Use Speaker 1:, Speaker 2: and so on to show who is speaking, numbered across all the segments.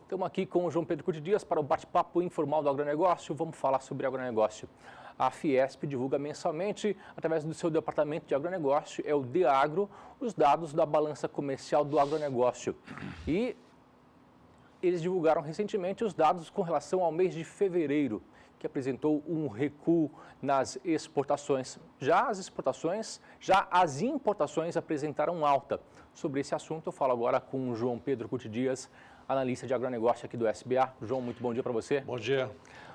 Speaker 1: Estamos aqui com o João Pedro Curti Dias para o bate-papo informal do agronegócio. Vamos falar sobre agronegócio. A Fiesp divulga mensalmente, através do seu departamento de agronegócio, é o DEAGRO, os dados da balança comercial do agronegócio. E eles divulgaram recentemente os dados com relação ao mês de fevereiro, que apresentou um recuo nas exportações. Já as importações apresentaram alta. Sobre esse assunto eu falo agora com o João Pedro Curti Dias, analista de agronegócio aqui do SBA. João, muito bom dia para você.
Speaker 2: Bom dia.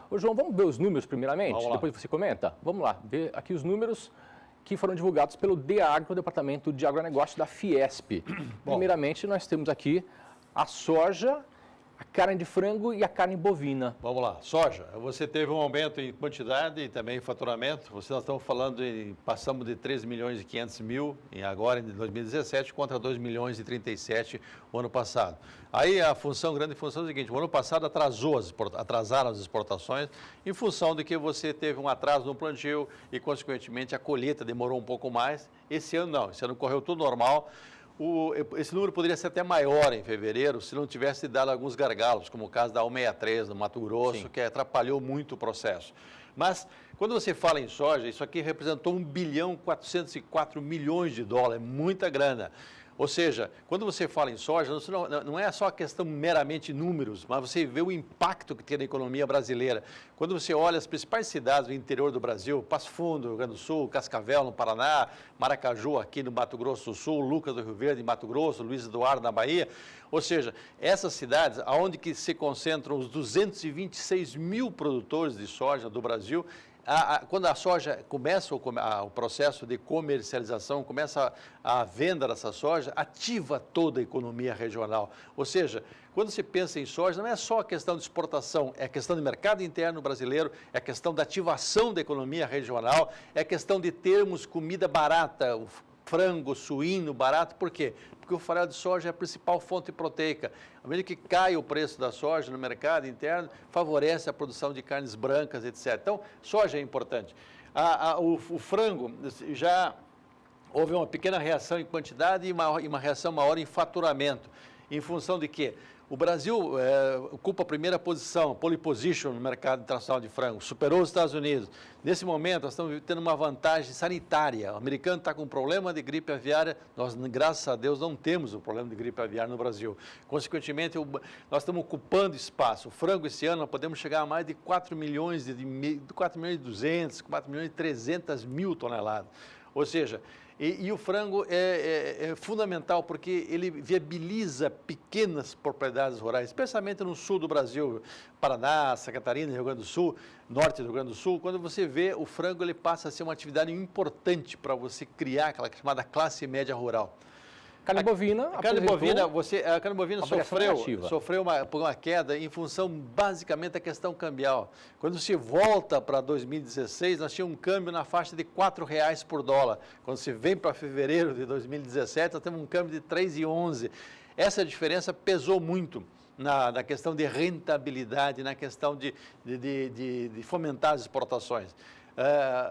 Speaker 1: Ô, João, vamos ver os números primeiramente?
Speaker 2: Depois
Speaker 1: você comenta? Vamos lá, ver aqui os números que foram divulgados pelo DEAGRO, Departamento de Agronegócio da Fiesp. Primeiramente, nós temos aqui a soja, a carne de frango e a carne bovina.
Speaker 2: Vamos lá. Soja, você teve um aumento em quantidade e também em faturamento. Nós estamos falando, passamos de 13 milhões e 500 mil agora em 2017 contra 2 milhões e 37 o ano passado. Aí a grande função é o seguinte, o ano passado atrasaram as exportações em função de que você teve um atraso no plantio e, consequentemente, a colheita demorou um pouco mais. Esse ano não, esse ano correu tudo normal. Esse número poderia ser até maior em fevereiro se não tivesse dado alguns gargalos, como o caso da 163 no Mato Grosso, que atrapalhou muito o processo. Mas, quando você fala em soja, isso aqui representou 1 bilhão 404 milhões de dólares, muita grana. Ou seja, quando você fala em soja, não é só a questão meramente números, mas você vê o impacto que tem na economia brasileira. Quando você olha as principais cidades do interior do Brasil, Passo Fundo, Rio Grande do Sul, Cascavel, no Paraná, Maracaju, aqui no Mato Grosso do Sul, Lucas do Rio Verde, em Mato Grosso, Luiz Eduardo, na Bahia. Ou seja, essas cidades, onde que se concentram os 226 mil produtores de soja do Brasil, quando a soja começa o processo de comercialização, começa a venda dessa soja, ativa toda a economia regional. Ou seja, quando se pensa em soja, não é só a questão de exportação, é a questão do mercado interno brasileiro, é a questão da ativação da economia regional, é a questão de termos comida barata, frango, suíno barato. Por quê? Porque o farelo de soja é a principal fonte proteica. À medida que cai o preço da soja no mercado interno, favorece a produção de carnes brancas, etc. Então, soja é importante. O frango, já houve uma pequena reação em quantidade e uma reação maior em faturamento. Em função de quê? O Brasil ocupa a primeira posição, pole position no mercado internacional de frango, superou os Estados Unidos. Nesse momento, nós estamos tendo uma vantagem sanitária. O americano está com um problema de gripe aviária, nós, graças a Deus, não temos o problema de gripe aviária no Brasil. Consequentemente, nós estamos ocupando espaço. O frango, esse ano, nós podemos chegar a mais de 4 milhões e 200, 4 milhões e 300 mil toneladas. Ou seja, e o frango é fundamental porque ele viabiliza pequenas propriedades rurais, especialmente no sul do Brasil, Paraná, Santa Catarina, Rio Grande do Sul, norte do Rio Grande do Sul. Quando você vê o frango, ele passa a ser uma atividade importante para você criar aquela chamada classe média rural.
Speaker 1: Carne bovina,
Speaker 2: a carne bovina sofreu uma queda em função basicamente da questão cambial. Quando se volta para 2016, nós tínhamos um câmbio na faixa de R$ 4,00 por dólar. Quando se vem para fevereiro de 2017, nós temos um câmbio de R$ 3,11. Essa diferença pesou muito na questão de rentabilidade, na questão de fomentar as exportações.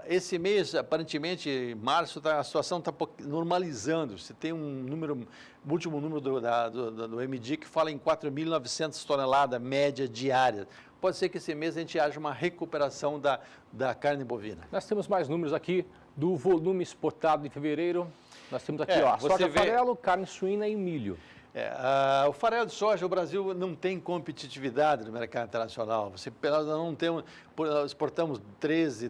Speaker 2: Esse mês, aparentemente, em março, a situação está normalizando. Você tem o último número do MD que fala em 4.900 toneladas média diária. Pode ser que esse mês a gente haja uma recuperação da carne bovina.
Speaker 1: Nós temos mais números aqui do volume exportado em fevereiro. Nós temos aqui a soja, farelo, carne suína e milho.
Speaker 2: O farelo de soja, o Brasil não tem competitividade no mercado internacional. Nós exportamos 13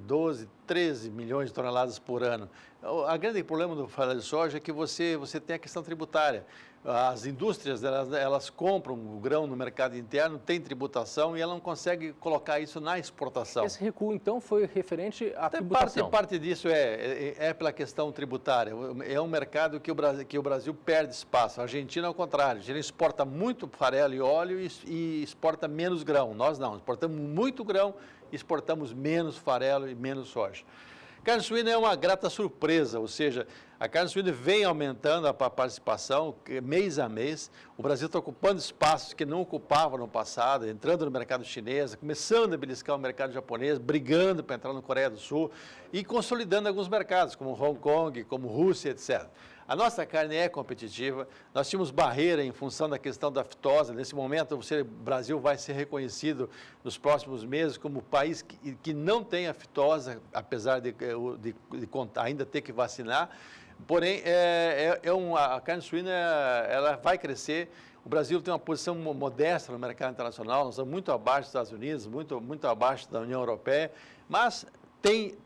Speaker 2: milhões de toneladas por ano. O grande problema do farelo de soja é que você tem a questão tributária. As indústrias, elas compram o grão no mercado interno, tem tributação e ela não consegue colocar isso na exportação.
Speaker 1: Esse recuo, então, foi referente à tributação?
Speaker 2: Parte disso é pela questão tributária. É um mercado que o Brasil perde espaço. A Argentina, ao contrário, a Argentina exporta muito farelo e óleo e exporta menos grão. Nós não, exportamos muito grão, exportamos menos farelo e menos soja. Carne suína é uma grata surpresa, ou seja, a carne suína vem aumentando a participação mês a mês. O Brasil está ocupando espaços que não ocupava no passado, entrando no mercado chinês, começando a beliscar o mercado japonês, brigando para entrar no Coreia do Sul e consolidando alguns mercados, como Hong Kong, como Rússia, etc. A nossa carne é competitiva, nós tínhamos barreira em função da questão da aftosa. Nesse momento, o Brasil vai ser reconhecido nos próximos meses como país que não tem aftosa, apesar de ainda ter que vacinar. Porém, a carne suína ela vai crescer. O Brasil tem uma posição modesta no mercado internacional, nós estamos muito abaixo dos Estados Unidos, muito abaixo da União Europeia, mas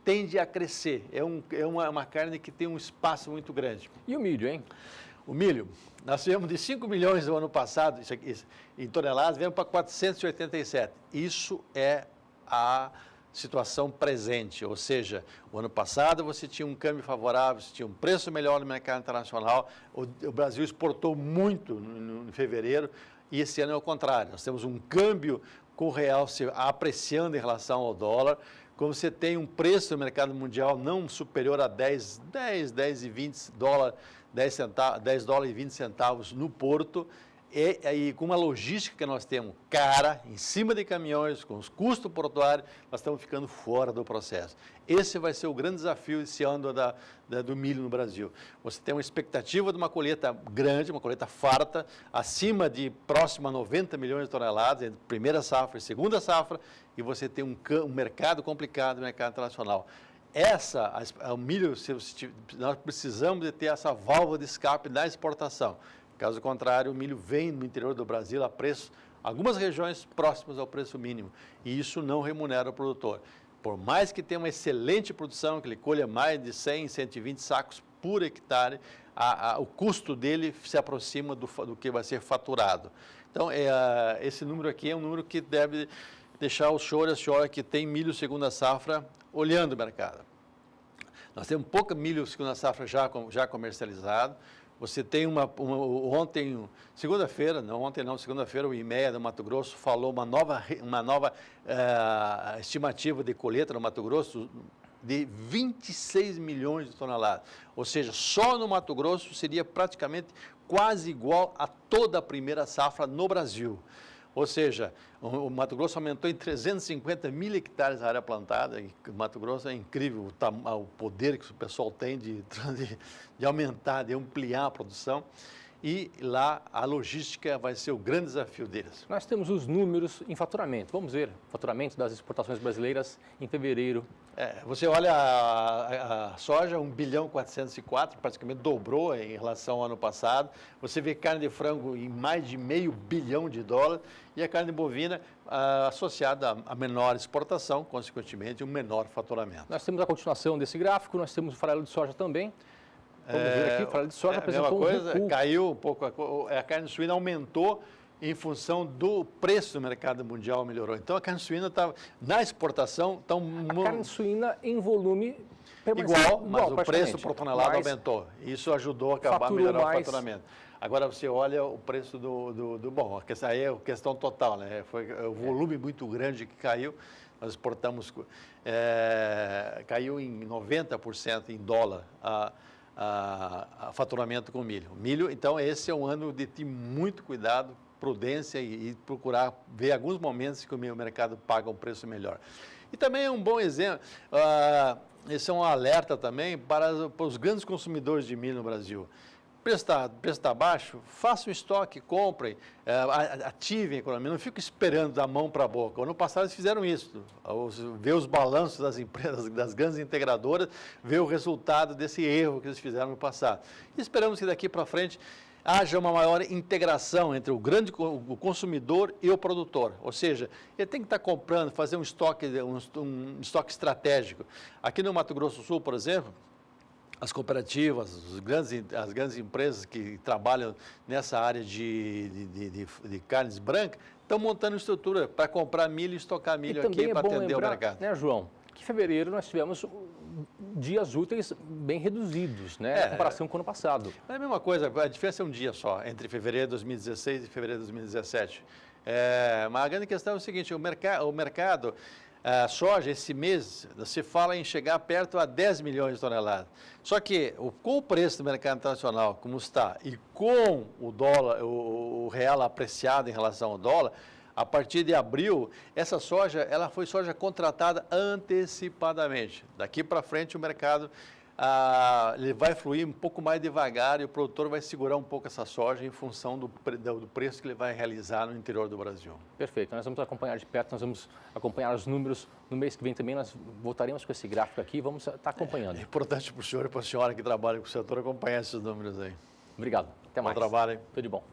Speaker 2: tende a crescer. É uma carne que tem um espaço muito grande.
Speaker 1: E o milho, hein?
Speaker 2: O milho, nós tivemos de 5 milhões no ano passado, em toneladas, viemos para 487. Isso é a situação presente, ou seja, o ano passado você tinha um câmbio favorável, você tinha um preço melhor no mercado internacional, o Brasil exportou muito em fevereiro e esse ano é o contrário, nós temos um câmbio com o real se apreciando em relação ao dólar, como você tem um preço no mercado mundial não superior a 10 e 20 dólares, 10 dólares e 20 centavos no porto, e com uma logística que nós temos cara, em cima de caminhões, com os custos portuários, nós estamos ficando fora do processo. Esse vai ser o grande desafio esse ano do milho no Brasil. Você tem uma expectativa de uma colheita grande, uma colheita farta, acima de próximo a 90 milhões de toneladas, entre primeira safra e segunda safra, e você tem um mercado complicado no mercado internacional. O milho, nós precisamos de ter essa válvula de escape da exportação. Caso contrário, o milho vem no interior do Brasil a preços, algumas regiões próximas ao preço mínimo, e isso não remunera o produtor. Por mais que tenha uma excelente produção, que ele colha mais de 100, 120 sacos por hectare, o custo dele se aproxima do que vai ser faturado. Então, esse número aqui é um número que deve deixar o senhor e a senhora que tem milho segunda safra olhando o mercado. Nós temos pouco milho segunda safra já comercializado. Você tem segunda-feira, o IMEA do Mato Grosso falou uma nova estimativa de colheita no Mato Grosso de 26 milhões de toneladas. Ou seja, só no Mato Grosso seria praticamente quase igual a toda a primeira safra no Brasil. Ou seja, o Mato Grosso aumentou em 350 mil hectares a área plantada, e o Mato Grosso é incrível o poder que o pessoal tem de aumentar, de ampliar a produção, e lá a logística vai ser o grande desafio deles.
Speaker 1: Nós temos os números em faturamento. Vamos ver o faturamento das exportações brasileiras em fevereiro.
Speaker 2: Você olha a soja, 1 bilhão 404, praticamente dobrou em relação ao ano passado. Você vê carne de frango em mais de $500 bilhão, e a carne bovina associada a menor exportação, consequentemente um menor faturamento.
Speaker 1: Nós temos a continuação desse gráfico, nós temos o farelo de soja também. Vamos ver aqui, o farelo de soja apresentou
Speaker 2: um recuo. Caiu um pouco, a carne suína aumentou em função do preço do mercado mundial melhorou. Então, a carne suína está, na exportação...
Speaker 1: A carne suína em volume
Speaker 2: igual, mas o preço por tonelada aumentou. Isso ajudou a acabar melhorar o faturamento. Agora, você olha o preço bom, aí é a questão total, né? Foi o volume muito grande que caiu. Nós exportamos, caiu em 90% em dólar a faturamento com milho. Milho, então, esse é um ano de ter muito cuidado, prudência e procurar ver alguns momentos que o mercado paga um preço melhor. E também é um bom exemplo, esse é um alerta também para os grandes consumidores de milho no Brasil. O preço está baixo, façam estoque, comprem, ativem a economia, não fiquem esperando da mão para a boca. Ano passado eles fizeram isso, ver os balanços das empresas, das grandes integradoras, ver o resultado desse erro que eles fizeram no passado. E esperamos que daqui para frente haja uma maior integração entre o consumidor e o produtor. Ou seja, ele tem que estar comprando, fazer um estoque estratégico. Aqui no Mato Grosso do Sul, por exemplo, as cooperativas, as grandes empresas que trabalham nessa área de carnes brancas estão montando estrutura para comprar milho e estocar milho aqui para atender o mercado.
Speaker 1: Né, João? Que em fevereiro nós tivemos dias úteis bem reduzidos, né, em comparação com o ano passado.
Speaker 2: É a mesma coisa, a diferença é um dia só, entre fevereiro de 2016 e fevereiro de 2017. Mas a grande questão é o seguinte, o mercado, a soja, esse mês, você fala em chegar perto a 10 milhões de toneladas. Só que, com o preço do mercado internacional, como está, e com o dólar, o real apreciado em relação ao dólar, a partir de abril, essa soja, ela foi soja contratada antecipadamente. Daqui para frente, o mercado ele vai fluir um pouco mais devagar e o produtor vai segurar um pouco essa soja em função do preço que ele vai realizar no interior do Brasil.
Speaker 1: Perfeito. Nós vamos acompanhar de perto, nós vamos acompanhar os números. No mês que vem também nós voltaremos com esse gráfico aqui e vamos estar acompanhando.
Speaker 2: É importante para o senhor e para a senhora que trabalham com o setor acompanhar esses números aí.
Speaker 1: Obrigado. Até mais.
Speaker 2: Bom trabalho, hein?
Speaker 1: Tudo de bom.